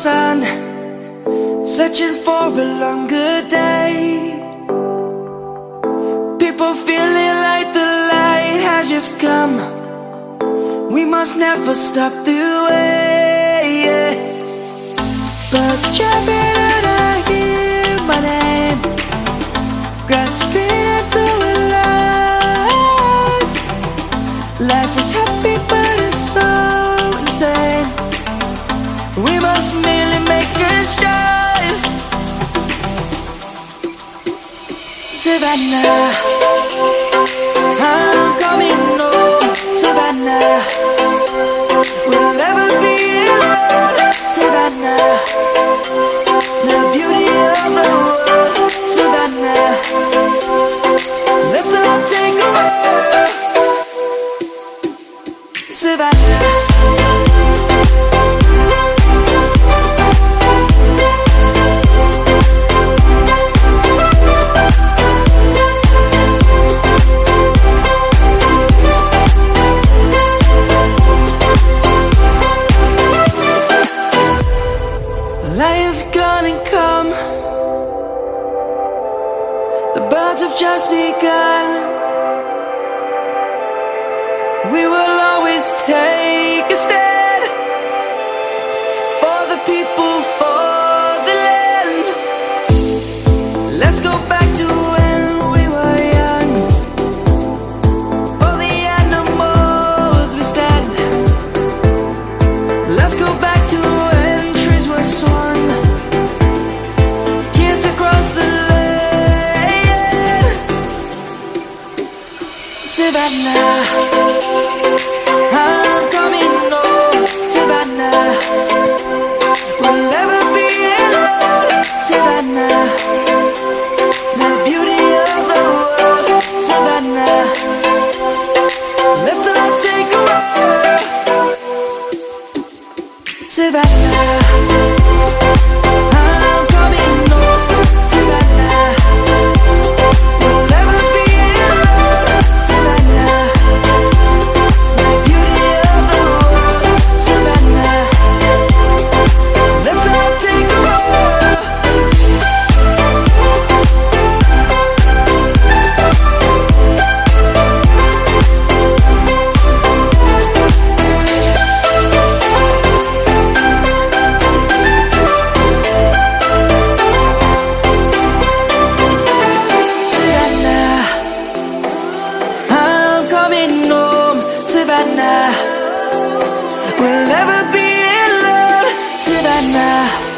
sun, searching for a longer day. People feeling like the light has just come. We must never stop the way, yeah. Birds jumping and I hear my name, grasping into a life. Life is happy but it's so insane. We must merely make a start. Savannah, I'm coming home. Savannah, we'll never be alone. Savannah, the beauty of the world. Savannah, let's all take a walk. Savannah. Lion's gonna come. The birds have just begun. We will always take a stand for the people, for the land. Let's go back to when we were young. For the animals we stand. Let's go back to when trees were swung. Savannah, I'm coming home. Savannah, we'll never be alone. Savannah, the beauty of the world. Savannah, let's all take a walk. Savannah, I'm coming home. Savannah, we'll never be alone. Savannah, the beauty of the world. Savannah, let's all take a walk. Savannah, I'm coming home. Savannah, we'll never be alone. Savannah.